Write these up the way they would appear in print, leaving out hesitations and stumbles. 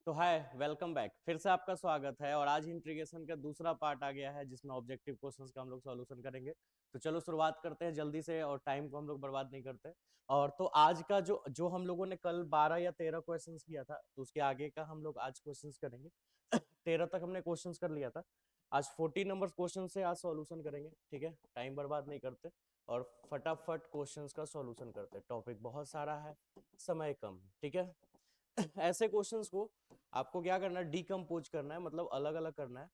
तो हाय, welcome back. फिर से आपका स्वागत है और आज इंटीग्रेशन का दूसरा पार्ट आ गया है जिसमें ऑब्जेक्टिव क्वेश्चंस का हम लोग सॉल्यूशन करेंगे। तो चलो शुरुआत करते हैं जल्दी से और टाइम को हम लोग बर्बाद नहीं करते। और तो आज का जो जो हम लोगों ने कल 12 या 13 क्वेश्चंस किया था, तो उसके आगे का हम लोग आज क्वेश्चंस करेंगे। 13 तक हमने क्वेश्चंस कर लिया था। आज 14 नंबर क्वेश्चन से आज सॉल्यूशन करेंगे, ठीक है। टाइम बर्बाद नहीं करते और फटाफट क्वेश्चंस का सॉल्यूशन करते। टॉपिक बहुत सारा है, समय कम, ठीक है। ऐसे क्वेश्चंस को आपको क्या करना है, डीकम्पोज करना है, मतलब अलग अलग करना है।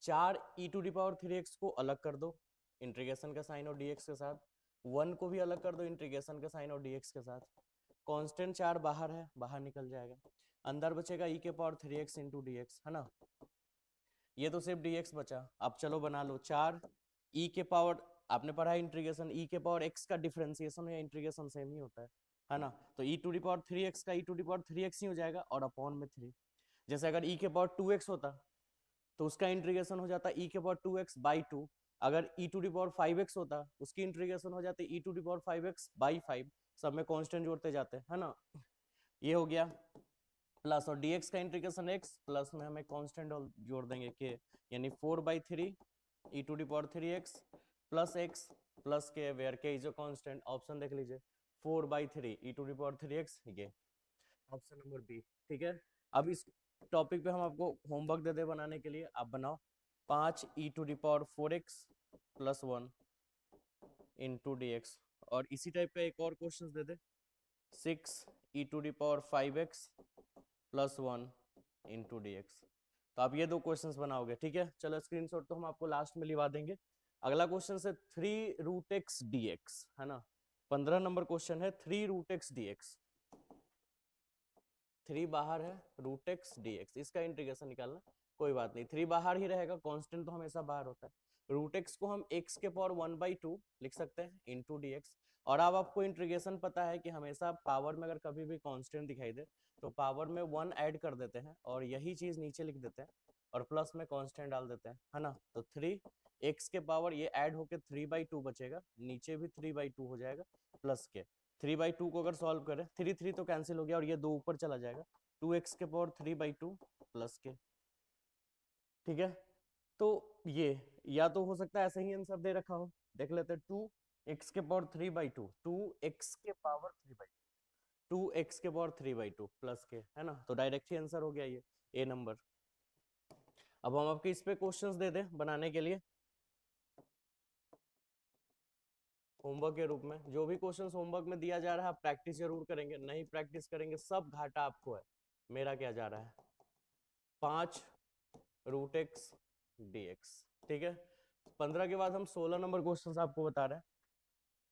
4e⁻³ को अलग कर दो इंटीग्रेशन का साइन और dx के साथ। 1 को भी अलग कर दो इंटीग्रेशन का साइन और dx के साथ। कांस्टेंट 4 बाहर है, बाहर निकल जाएगा। अंदर बचेगा e⁻³ इंटू dx, है ना। ये तो सिर्फ dx बचा। अब चलो बना लो 4 e के पावर, आपने पढ़ा है इंटीग्रेशन e के पावर x का डिफरेंशिएशन या इंटीग्रेशन सेम ही होता है ना। तो e⁻³ का e⁻³ ही हो जाएगा और अपॉन में 3। जैसे अगर e के पावर 2x होता तो उसका इंटीग्रेशन हो जाता e के पावर 2x बाई 2। अगर e⁵x होता उसकी इंटीग्रेशन हो जाती e⁵x बाई 5। सब में कांस्टेंट जोड़ते जाते हैं, है ना। ये हो गया प्लस, और dx का इंटीग्रेशन x प्लस में हमें कांस्टेंट जोड़ देंगे के, यानी 4/3 e⁻³ प्लस x प्लस के, वेयर के इज अ कांस्टेंट। ऑप्शन देख लीजिए, 4/3 e⁻³ ये ऑप्शन नंबर बी, ठीक है। अब इस टॉपिक पे हम आपको होमवर्क दे दे बनाने के लिए, आप बनाओ 5e⁻⁴x प्लस 1 इंटू dx। और इसी टाइप का एक और क्वेश्चन दे दे, 6e⁵x प्लस 1 इंटू dx। तो आप ये दो क्वेश्चंस बनाओगे, ठीक है। चलो स्क्रीनशॉट तो हम आपको लास्ट में लिवा देंगे। अगला क्वेश्चन है 3√x dx, है ना। 15 नंबर क्वेश्चन है 3√x dx। 3 बाहर है, √x dx, इसका इंटीग्रेशन निकालना। कोई बात नहीं, 3 बाहर ही रहेगा, कांस्टेंट तो हमेशा बाहर होता है। √x को हम x के पावर 1/2 लिख सकते हैं इंटू dx। और अब आपको इंटीग्रेशन पता है कि हमेशा पावर में अगर कभी भी कांस्टेंट दिखाई दे तो पावर में 1 ऐड कर देते हैं और यही चीज नीचे लिख देते हैं और प्लस में कांस्टेंट डाल देते हैं, है ना। तो 3 x के पावर ये ऐड होके 3/2 बचेगा, नीचे भी 3/2 हो जाएगा प्लस के। 3/2 को अगर सॉल्व करें, 3 तो कैंसिल हो गया और ये 2 ऊपर चला जाएगा, 2x के पावर 3/2 प्लस के, ठीक है। तो ये या तो हो सकता है ऐसे ही आंसर दे रखा हो, देख लेते हैं। 2x के पावर 3/2, 2x के पावर 3/2, 2x के पावर 3/2 प्लस के, है ना। तो डायरेक्ट ही आंसर हो गया ये ए नंबर। अब हम आपके इस पे क्वेश्चंस दे दें बनाने के लिए होमवर्क के रूप में। जो भी क्वेश्चंस होमवर्क में दिया जा रहा है आप प्रैक्टिस जरूर करेंगे, नहीं प्रैक्टिस करेंगे सब घाटा आपको है। मेरा क्या जा रहा है, 5√x dx, ठीक है। 15 के बाद हम 16 नंबर क्वेश्चन आपको बता रहे हैं।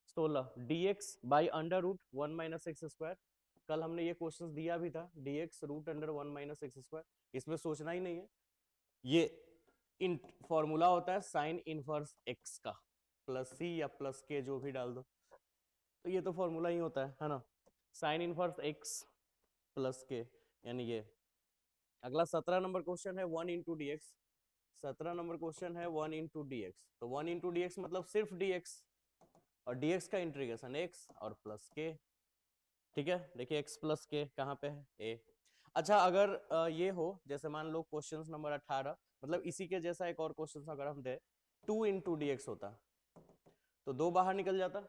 16 dx by under root 1 - x²। कल हमने ये क्वेश्चन दिया भी था, dx √1 - x²। इसमें सोचना ही नहीं है, ये इन फॉर्मूला होता है साइन इनवर्स x का, प्लस सी या प्लस के जो भी डाल दो। तो ये तो फॉर्मूला ही होता है ना। साइन इनवर्स x प्लस के, यानी ये। अगला 17 नंबर क्वेश्चन है 1 × dx। 17 नंबर क्वेश्चन है 1 × dx। तो 1 × dx मतलब सिर्फ dx और dx का इंटीग्रेशन x और प्लस के, ठीक है। देखिए x प्लस के कहाँ पे है, ए। अच्छा, अगर ये हो, जैसे मान लो क्वेश्चन नंबर 18, मतलब इसी के जैसा एक और क्वेश्चन अगर हम दे, 2 × dx होता तो 2 बाहर निकल जाता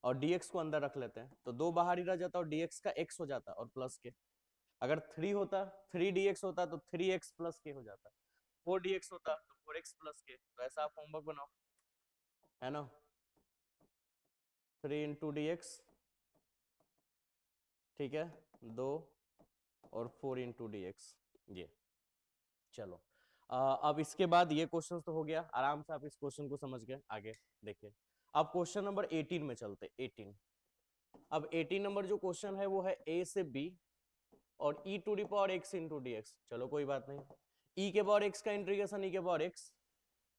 और dx को अंदर रख लेते हैं तो 2 बाहर ही रह जाता और dx का x हो जाता और प्लस के। अगर 3 होता, 3 dx होता तो 3x प्लस के हो जाता। 4 dx होता तो 4x प्लस के। तो ऐसा आप होमवर्क बनाओ, है ना। 3 × dx, ठीक है, 2 और 4 × dx, ये। चलो अब इसके बाद ये क्वेश्चन तो हो गया, आराम से आप इस क्वेश्चन को समझ गए। आगे देखिए, अब क्वेश्चन नंबर 18 में चलते। 18, अब 18 नंबर जो क्वेश्चन है वो है a से b और e⁻x इंटू dx। चलो कोई बात नहीं, e के पावर x का इंटीग्रेशन e के पावर x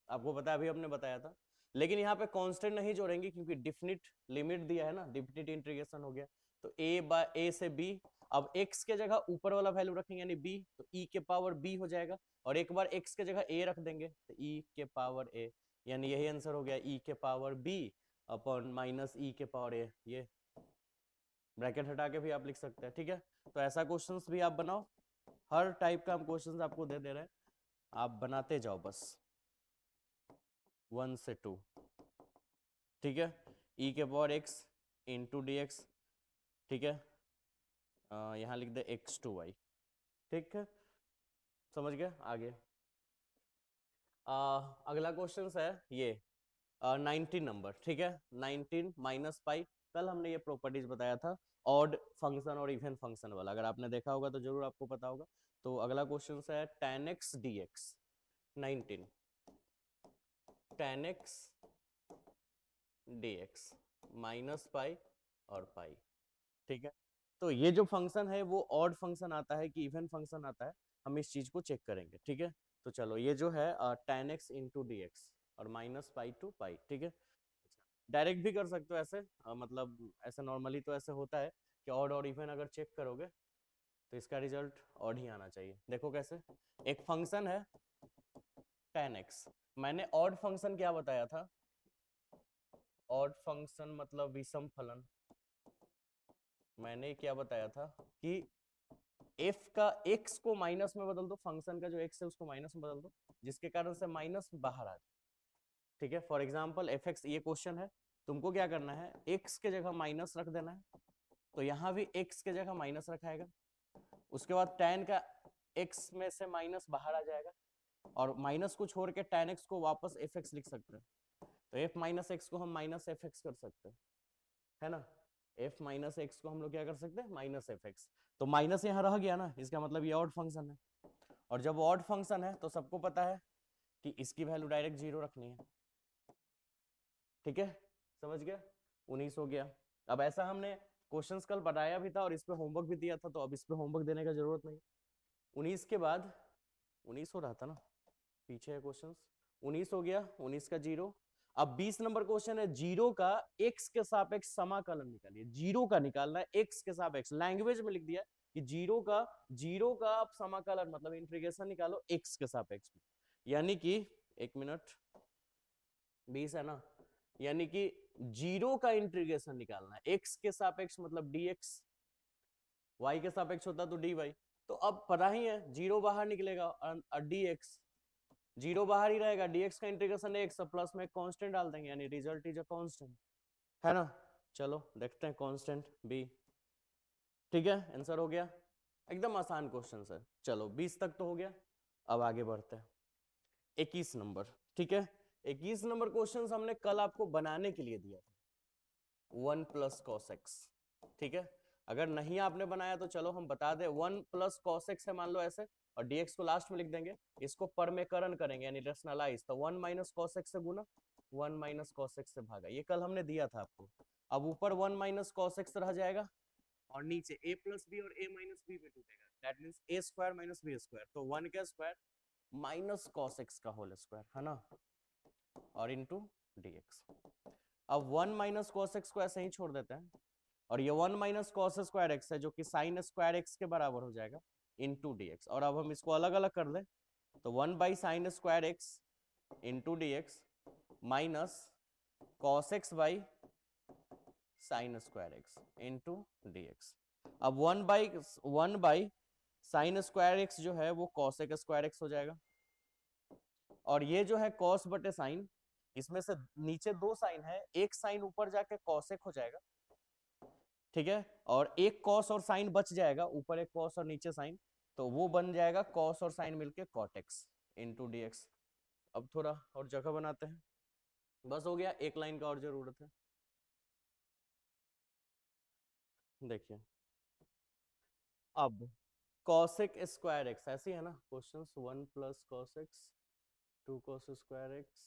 आपको पता है, अभी हमने बताया था। लेकिन यहाँ पे कांस्टेंट नहीं जोड़ेंगे क्योंकि डिफिनिट लिमिट दिया है ना, डिफिनिट इंटीग्रेशन हो गया। तो a से b, अब x के जगह ऊपर वाला वैल्यू रखेंगे यानी b, तो e के पावर b हो जाएगा। और एक बार x के जगह a रख देंगे तो e के पावर a, यानी यही आंसर हो गया e के power b upon minus e के पावर a। ये ब्रैकेट हटा के भी आप लिख सकते हैं, ठीक है। तो ऐसा क्वेश्चंस भी आप बनाओ, हर टाइप का हम क्वेश्चंस आपको दे दे रहे हैं, आप बनाते जाओ बस 1 से 2, ठीक है। e के power x into d x, ठीक है, यहाँ लिख दे x2y, ठीक है, समझ गए। आगे अगला क्वेश्चन है ये 19 नंबर, ठीक है, 19 माइनस पाई। कल हमने ये प्रॉपर्टीज बताया था ऑड फंक्शन और इवन फंक्शन वाला, अगर आपने देखा होगा तो जरूर आपको पता होगा। तो अगला क्वेश्चन है tan x dx, 19 tan x dx minus pi और पाई, ठीक है। तो ये जो फंक्शन है वो ऑड फंक्शन आता है कि इवन फंक्शन आता है, हम इस चीज को चेक करेंगे, ठीक है। तो चलो ये जो है tan x into d x और माइनस पाई टू पाई, ठीक है। डायरेक्ट भी कर सकते हो ऐसे, मतलब ऐसे नॉर्मली तो ऐसे होता है कि ऑड और इवन अगर चेक करोगे तो इसका रिजल्ट ऑड ही आना चाहिए। देखो कैसे, एक फंक्शन है tan x, मैंने ऑड फंक्शन क्या बताया था, ऑड फंक्शन मतलब विषम फलन, मैंने क्या बताया था कि f का x को माइनस में बदल दो, फंक्शन का जो x है उसको माइनस में बदल दो, जिसके कारण से माइनस बाहर आ जाए, ठीक है। फॉर एग्जाम्पल एफ एक्स, ये क्वेश्चन है, तुमको क्या करना है, x के जगह माइनस रख देना है, तो यहाँ भी x के जगह माइनस रखाएगा, उसके बाद tan का x में से माइनस बाहर आ जाएगा, और माइनस को छोड़ के tan x को वापस एफ एक्स लिख सकते हैं, तो f माइनस एक्स को हम माइनस एफ एक्स कर सकते हैं, है ना। f माइनस एक्स को हम लोग क्या कर सकते हैं, माइनस एफ एक्स। तो माइनस यहाँ रह गया ना, इसका मतलब ये ऑड फंक्शन है, और जब ऑड फंक्शन है तो सबको पता है कि इसकी वैल्यू डायरेक्ट 0 रखनी है, ठीक है, समझ गया। 19 हो गया। अब ऐसा हमने क्वेश्चंस कल बनाया भी था और इस पे होमवर्क भी दिया था, तो अब इस पे होमवर्क देने का जरूरत नहीं। 19 के बाद 19 हो रहा था ना, पीछे है क्वेश्चंस, 19 हो गया, 19 का 0। अब 20 नंबर क्वेश्चन है, जीरो का x के सापेक्ष समाकलन निकालिए, जीरो का निकालना है x के सापेक्ष, लैंग्वेज में लिख दिया कि जीरो का आप समाकलन मतलब इंटीग्रेशन निकालो x के सापेक्ष में, यानी कि 1 मिनट, 20 है ना, यानी कि जीरो का इंटीग्रेशन निकालना है x के सापेक्ष मतलब dx, y के सापेक्ष होता तो dy। तो अब पता ही है जीरो बाहर निकलेगा और dx, जीरो बाहर ही रहेगा, dx का इंटीग्रेशन है x, प्लस में कांस्टेंट डाल देंगे, यानी रिजल्ट इज अ कांस्टेंट, है ना। चलो देखते हैं कांस्टेंट b, ठीक है, आंसर हो गया। एकदम आसान क्वेश्चन है। चलो 20 तक तो हो गया, अब आगे बढ़ते हैं 21 नंबर, ठीक है। 21 नंबर क्वेश्चन हमने कल आपको बनाने के लिए दिया था, 1 प्लस कॉस एक्स, ठीक है। अगर नहीं आपने बनाया तो चलो हम बता दें, 1 प्लस कॉस एक्स है मान लो ऐसे, और dx को लास्ट में लिख देंगे, इसको परमेकरण करेंगे यानी रेशनलाइज, तो 1 माइनस कॉस एक्स से गुना, 1 माइनस कॉस एक्स से भागा, ये कल हमने दिया था आपको। अब ऊपर 1 माइनस कॉस एक्स रह जाएगा, और नीचे a प्लस बी और a माइनस बी में टूटेगा, that means a square minus b square, तो 1 का स्क्वायर माइनस कॉस एक्स का होल स्क्वायर, है ना, और इनटू dx। अब 1 माइनस कॉस एक्स को ऐसे ही छोड़ देते हैं, और ये 1 माइनस कॉस स्क्वायर एक्स है जो कि साइन स्क्वायर एक्स के बराबर हो जाएगा इनटू dx, और अब हम इसको अलग अलग कर लें तो 1 by sine square x into dx minus cos x by sine square x into dx। अब 1 बाई साइन स्क्वायर एक्स जो है वो कॉसेक स्क्वायर एक्स हो जाएगा, और ये जो है कॉस बटे साइन, इसमें से नीचे दो साइन है, एक साइन ऊपर जाके कॉसेक हो जाएगा, ठीक है, और एक कॉस और साइन बच जाएगा, ऊपर एक कॉस और नीचे साइन, तो वो बन जाएगा कॉस और साइन मिलके cot x into d x. अब थोड़ा और जगह बनाते हैं, बस हो गया, एक लाइन का और जरूरत है। देखिए अब कॉसेक स्क्वायर एक्स ऐसी है ना question, 1 plus cos x 2 cos square x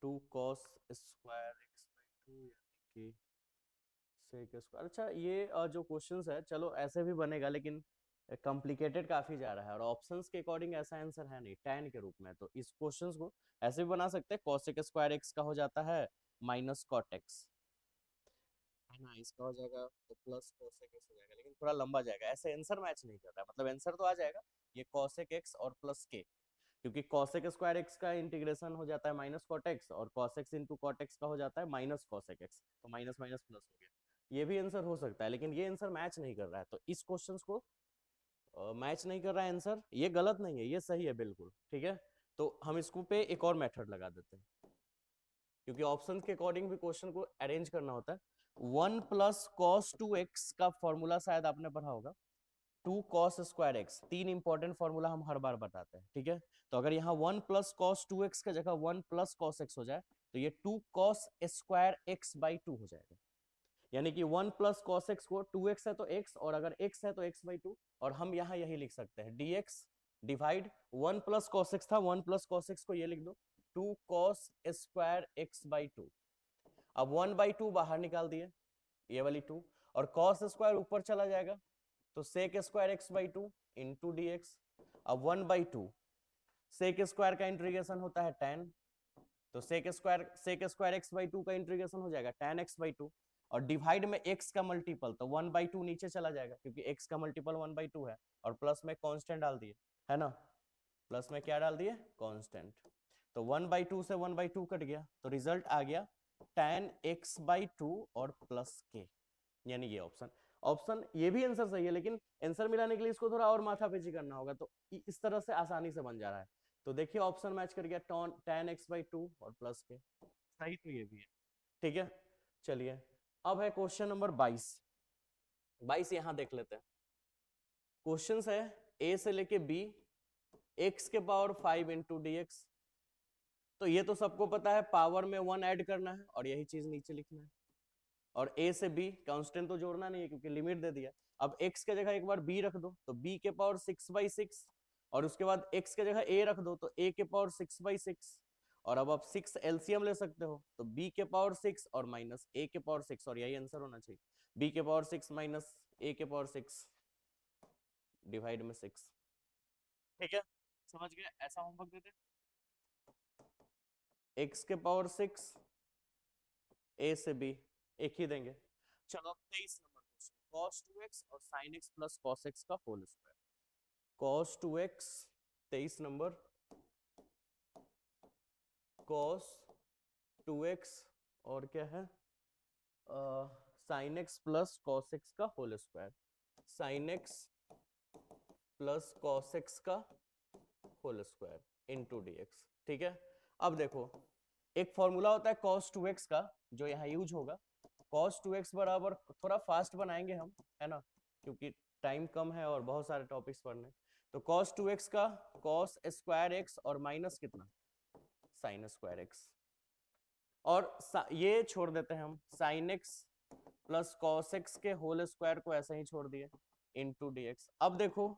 2 cos square x by 2 यानी कि सेक स्क्वायर। अच्छा ये जो क्वेश्चंस है चलो ऐसे भी बनेगा, लेकिन कॉम्प्लिकेटेड काफी जा रहा है, और ऑप्शंस के अकॉर्डिंग ऐसा आंसर है नहीं tan के रूप में, तो इस क्वेश्चंस को ऐसे भी बना सकते हैं, cosec स्क्वायर x का हो जाता है माइनस cot x, है ना, इसका हो जाएगा तो प्लस cosec x हो जाएगा, लेकिन थोड़ा लंबा जाएगा, ऐसे आंसर मैच नहीं करता है, मतलब आंसर तो आ जाएगा ये cosec x और प्लस k, क्योंकि cosec स्क्वायर x का इंटीग्रेशन हो जाता है माइनस cot x, और cos x into cot x का हो जाता है माइनस cosec x, तो माइनस माइनस प्लस हो गया। ये भी आंसर हो सकता है, लेकिन ये आंसर मैच नहीं कर रहा है, तो इस क्वेश्चन को मैच नहीं कर रहा है आंसर, ये गलत नहीं है, ये सही है बिल्कुल, ठीक है। तो हम इसको पे एक और मेथड लगा देते हैं, क्योंकि ऑप्शन के अकॉर्डिंग भी क्वेश्चन को अरेंज करना होता है। 1 प्लस कॉस 2x का फॉर्मूला शायद आपने पढ़ा होगा, 2 कॉस स्क्वायर एक्स। तीन इंपॉर्टेंट फॉर्मूला हम हर बार बताते हैं, ठीक है। तो अगर यहाँ 1 प्लस कॉस 2x का जगह 1 प्लस कॉस एक्स हो जाए, तो ये 2 कॉस स्क्वायर एक्स बाई 2 हो जाएगा। यानी कि 1 प्लस कॉस एक्स को 2x है तो x, और अगर x है तो x बाई 2, और हम यहाँ यही लिख सकते हैं dx divide 1 plus cos x था, 1 प्लस कॉस एक्स को ये लिख दो 2 कॉस स्क्वायर एक्स बाई 2। अब 1 बाई 2 बाहर निकाल दिए, ये वाली 2, और कॉस स्क्वायर ऊपर चला जाएगा, तो sec square x by 2 into d x. अब 1 बाई 2 सेक स्क्वायर का इंटीग्रेशन होता है tan, तो सेक स्क्वायर एक्स बाई 2 का इंटीग्रेशन हो जाएगा tan x बाई 2, और डिवाइड में x का मल्टीपल, तो 1 बाई 2 नीचे चला जाएगा क्योंकि x का मल्टीपल 1 बाई 2 है, और प्लस में कांस्टेंट डाल दिए, है ना। प्लस में क्या डाल दिए, कांस्टेंट। तो 1 बाई 2 से 1 बाई 2 कट गया, तो रिजल्ट आ गया tan x बाई 2 और प्लस k, यानी ये ऑप्शन। ऑप्शन ये भी आंसर सही है, लेकिन आंसर मिलाने के लिए इसको थोड़ा और माथापेची करना होगा, तो इस तरह से आसानी से बन जा रहा है। तो देखिए ऑप्शन मैच कर गया, tan x बाई 2 और प्लस के, सही तो ये भी है, ठीक है। चलिए अब है क्वेश्चन नंबर 22। 22 यहां देख लेते हैं। क्वेश्चन है a से लेके b, x के पावर 5 इंटू डी एक्स। तो ये तो सबको पता है, पावर में 1 ऐड करना है और यही चीज नीचे लिखना है, और a से b कांस्टेंट तो जोड़ना नहीं है क्योंकि लिमिट दे दिया। अब x के जगह एक बार b रख दो, तो b के पावर 6/6, और उसके बाद x के जगह a रख दो, तो a के पावर 6/6, और अब आप 6 एलसीएम ले सकते हो, तो b के पावर 6 और माइनस a के पावर 6, और यही आंसर होना चाहिए, b के पावर 6 माइनस a के पावर 6 डिवाइड में 6, ठीक है। समझ गए, ऐसा होमवर्क देते हैं, x के पावर 6 a से b एक ही देंगे। चलो अब 23 नंबर क्वेश्चन, cos 2x और sin x plus cos x का whole square. cos 2x 23 number, cos 2x और क्या है, sin x plus cos x का whole square, sin x plus cos x का होल स्क्वायर इनटू dx, ठीक है। अब देखो एक फॉर्मूला होता है cos 2x का जो यहाँ यूज होगा, cos 2x बराबर, थोड़ा फास्ट बनाएंगे हम, है ना, क्योंकि टाइम कम है और बहुत सारे टॉपिक्स पढ़ने। तो cos 2x का cos स्क्वायर x और माइनस कितना, sin स्क्वायर x, और ये छोड़ देते हैं हम, sin x plus cos x के होल स्क्वायर को ऐसे ही छोड़ दिए इनटू dx। अब देखो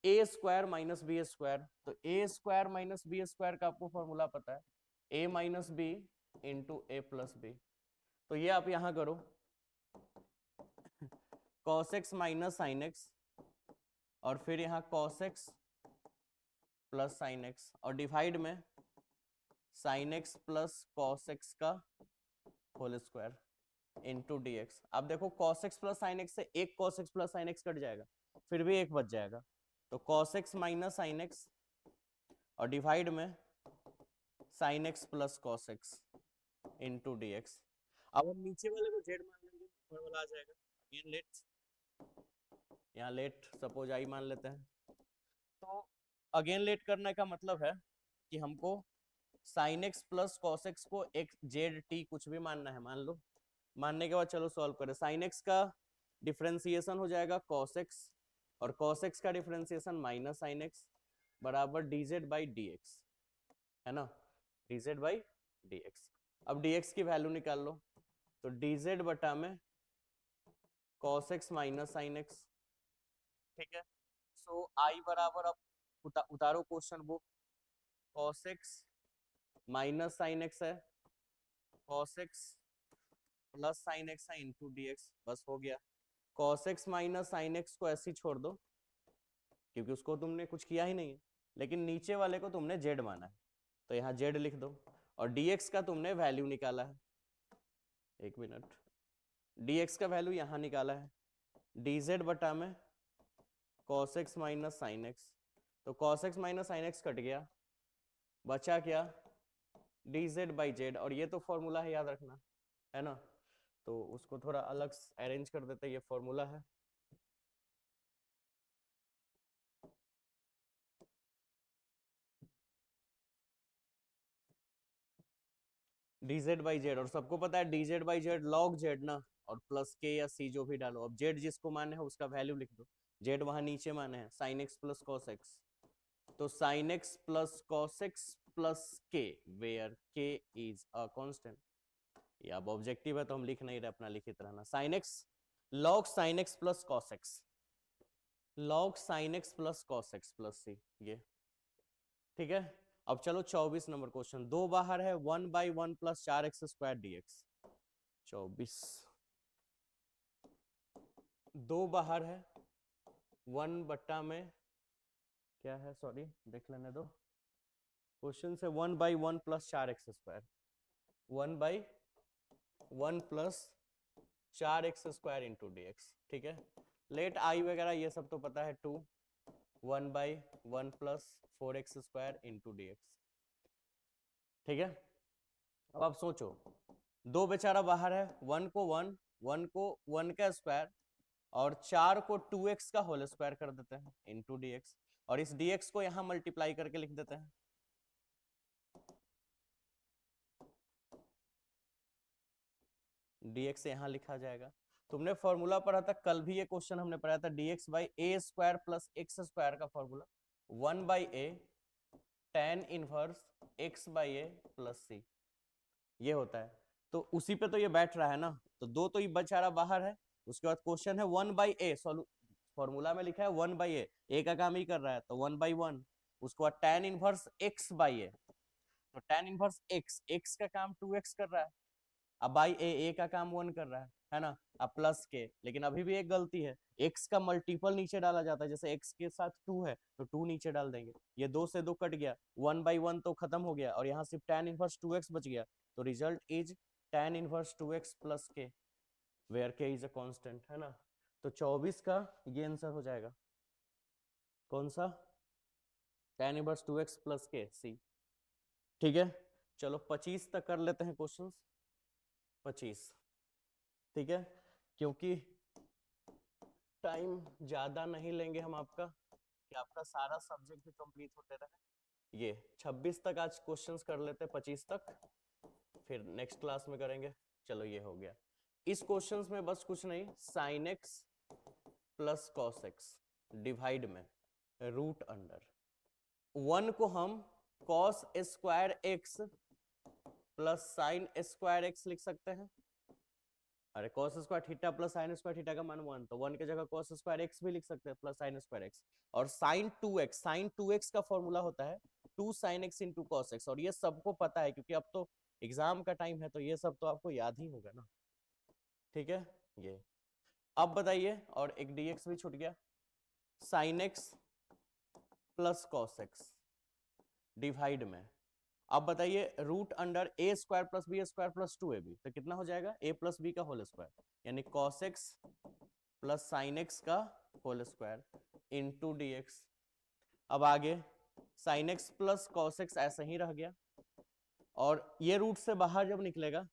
a square minus B square, तो a square minus B square का आपको फॉर्मूला पता है, a minus B into A plus B. तो ये आप यहां करो cos x minus sine x, और फिर यहाँ cos x plus sine x, और डिवाइड में sine x plus cos x का whole square into d x. अब देखो cos x plus sine x से एक cos x plus sine x cut जाएगा, फिर भी एक बच जाएगा, तो cos x minus sine x और डिवाइड में sine x plus cos x into d x. अब हम नीचे वाले को z मान लेंगे, ऊपर वाला आ जाएगा। अगेन लेट, यहाँ लेट सपोज आई मान लेते हैं, तो अगेन लेट करने का मतलब है कि हमको sign x plus cos x को एक जेड टी कुछ भी मानना है, मान लो। मानने के बाद चलो सॉल्व करें, साइन एक्स का डिफरेंशिएशन हो जाएगा कॉस एक्स, और कॉस एक्स का डिफरेंशिएशन माइनस साइन एक्स बराबर dz बाई डी एक्स, है ना, dz बाई डी एक्स। अब dx की वैल्यू निकाल लो, तो dz बटा में cos x minus sine x, ठीक है। सो आई बराबर, अब उतारो question book, cos x minus sine x है, cos x plus sine x है इंटू डी एक्स, बस हो गया। cos x minus sine x को ऐसे ही छोड़ दो क्योंकि उसको तुमने कुछ किया ही नहीं है, लेकिन नीचे वाले को तुमने z माना है, तो यहाँ z लिख दो, और dx का तुमने वैल्यू निकाला है, एक मिनट, dx का वैल्यू यहाँ निकाला है, dz बटा में cos x minus sine x, तो cos x minus sine x cut गया, बचा क्या, dz बाई जेड, और ये तो फॉर्मूला है याद रखना, है ना। तो उसको थोड़ा अलग अरेंज कर देते हैं। ये फॉर्मूला है, dz बाई जेड, और सबको पता है dz by Z log z ना, और प्लस के या सी जो भी डालो। अब z जिसको माने है उसका वैल्यू लिख दो, z वहां नीचे माने हैं, sin x plus cos x, तो sin x plus cos x plus k, where k is a constant. ये अब ऑब्जेक्टिव है तो हम लिख नहीं रहे, अपना लिखित रहना। sin x log sin x plus cos x, log sin x plus cos x plus c, ये ठीक है। अब चलो 24 नंबर क्वेश्चन, दो बाहर है, 1/1 प्लस 4x² dx। 24 दो बाहर है, 1 बट्टा में क्या है, सॉरी देख लेने दो, क्वेश्चन से 1/1 plus 4x², 1/1 plus 4x² into dx, ठीक है। लेट आई वगैरह ये सब तो पता है, 2 1/1 प्लस 4x² इंटू dx, ठीक है। अब आप सोचो, दो बेचारा बाहर है, 1 को 1, 1 को 1 का स्क्वायर, और 4 को 2x का होल स्क्वायर कर देते हैं इंटू dx, और इस dx को यहां मल्टीप्लाई करके लिख देते हैं। dx यहां लिखा जाएगा। तुमने फॉर्मूला पढ़ा था कल भी, ये क्वेश्चन हमने पढ़ा था, dx by a square plus x square का formula 1/a tan inverse x by a plus c, ये होता है। तो उसी पे तो ये बैठ रहा है ना, तो दो तो ये बेचारा बाहर है। उसके बाद क्वेश्चन है 1/a, फॉर्मूला में लिखा है 1/a, ए का काम ही कर रहा है तो 1/1। उसके बाद tan इनवर्स x बाई ए, तो tan इनवर्स x का काम 2x कर रहा है, अब बाई ए का काम 1 कर रहा है ना। अब प्लस के, लेकिन अभी भी एक गलती है, x का मल्टीपल नीचे डाला जाता है, जैसे x के साथ 2 है तो 2 नीचे डाल देंगे, ये 2 से 2 कट गया, 1/1 तो खत्म हो गया, और यहाँ सिर्फ tan इनवर्स 2x बच गया, तो result is tan inverse 2x plus के, वेयर के इज अ कांस्टेंट, है ना। तो 24 का ये आंसर हो जाएगा, कौन सा, tan इनवर्स 2x प्लस के, सी, ठीक है। चलो 25 तक कर लेते हैं क्वेश्चंस, 25, ठीक है, क्योंकि टाइम ज्यादा नहीं लेंगे हम आपका, कि आपका सारा सब्जेक्ट भी कंप्लीट होते रहे। ये 26 तक आज क्वेश्चंस कर लेते हैं, 25 तक फिर नेक्स्ट क्लास में करेंगे। चलो ये हो गया। इस क्वेश्चंस में बस कुछ नहीं, sin x plus cos x divide में रूट अंडर 1 को हम cos square x plus sin square x लिख सकते हैं। अरे cos square theta plus sin square theta का मान 1, तो 1 की जगह cos स्क्वायर x भी लिख सकते हैं प्लस sin स्क्वायर x। और sin 2x का फॉर्मूला होता है 2 sin x into cos x, और ये सबको पता है क्योंकि अब तो एग्जाम का टाइम है, तो ये सब तो आपको याद ही होगा ना, ठीक है। ये अब बताइए, और एक dx भी छूट गया, sin x plus cos x divide में, अब बताइए root under a square plus b square plus 2ab, तो कितना हो जाएगा, a प्लस बी का होल स्क्वायर, यानी cos x plus sin x का होल स्क्वायर इंटू dx। अब आगे sin x plus cos x ऐसा ही रह गया, और ये रूट से बाहर जब निकलेगा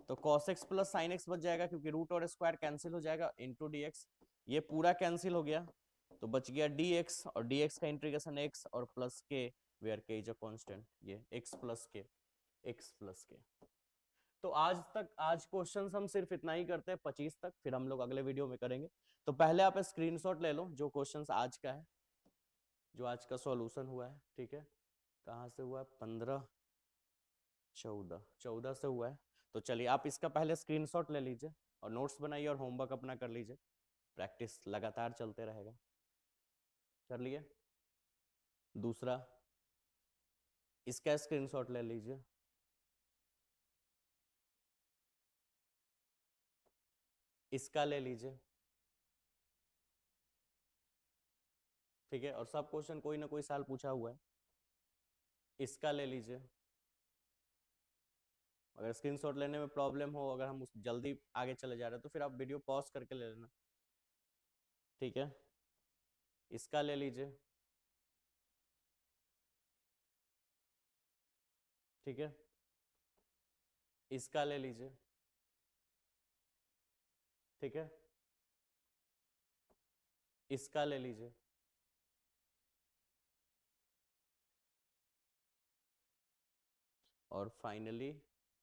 तो cos x plus sin x बच जाएगा, क्योंकि रूट और स्क्वायर कैंसिल हो जाएगा, इंटू dx, ये पूरा कैंसिल हो गया, तो बच गया dx, और dx का इंटीग्रेशन x और plus k, where k is a constant, ये x प्लस k। तो आज तक, आज क्वेश्चंस हम सिर्फ इतना ही करते हैं 25 तक, फिर हम लोग अगले वीडियो में करेंगे। तो पहले आप स्क्रीनशॉट ले लो जो क्वेश्चंस आज का है, जो आज का सॉल्यूशन हुआ है, ठीक है। कहाँ से हुआ है, 15 14 से हुआ है। तो चलिए आप इसका पहले स्क्रीनशॉट ले लीजिए, और नोट्स बनाइए, और होमवर्क अपना कर लीजिए, प्रैक्टिस लगातार चलते रहेगा। कर लिए, दूसरा इसका स्क्रीनशॉट ले लीजिए, इसका ले लीजिए, ठीक है। और सब क्वेश्चन कोई ना कोई साल पूछा हुआ है, इसका ले लीजिए। अगर स्क्रीनशॉट लेने में प्रॉब्लम हो, अगर हम उस जल्दी आगे चले जा रहे हैं, तो फिर आप वीडियो पॉज करके ले लेना, ठीक है। इसका ले लीजिए, ठीक है। इसका ले लीजिए, ठीक है, इसका ले लीजिए, और फाइनली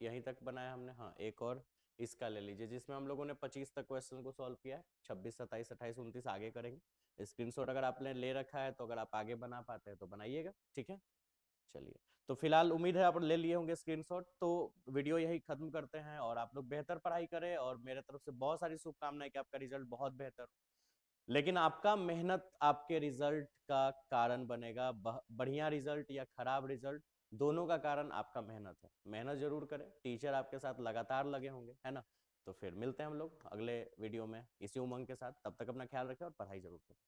यहीं तक बनाया हमने, हाँ एक और इसका ले लीजिए, जिसमें हम लोगों ने 25 तक क्वेश्चन को सॉल्व किया है, 26, 27, 28, 29 आगे करेंगे। स्क्रीनशॉट अगर आपने ले रखा है तो अगर आप आगे बना पाते हैं तो बनाइएगा, ठीक है। चलिए, तो फिलहाल उम्मीद है आप ले लिए होंगे स्क्रीनशॉट, तो वीडियो यही खत्म करते हैं, और आप लोग बेहतर पढ़ाई करें, और मेरे तरफ से बहुत सारी शुभकामनाएं कि आपका रिजल्ट बहुत बेहतर, लेकिन आपका मेहनत आपके रिजल्ट का कारण बनेगा। बढ़िया रिजल्ट या खराब रिजल्ट, दोनों का कारण आपका मेहनत है। मेहनत जरूर करें, टीचर आपके साथ लगातार लगे होंगे, है ना। तो फिर मिलते हैं हम लोग अगले वीडियो में इसी उमंग के साथ, तब तक अपना ख्याल रखें और पढ़ाई जरूर करें।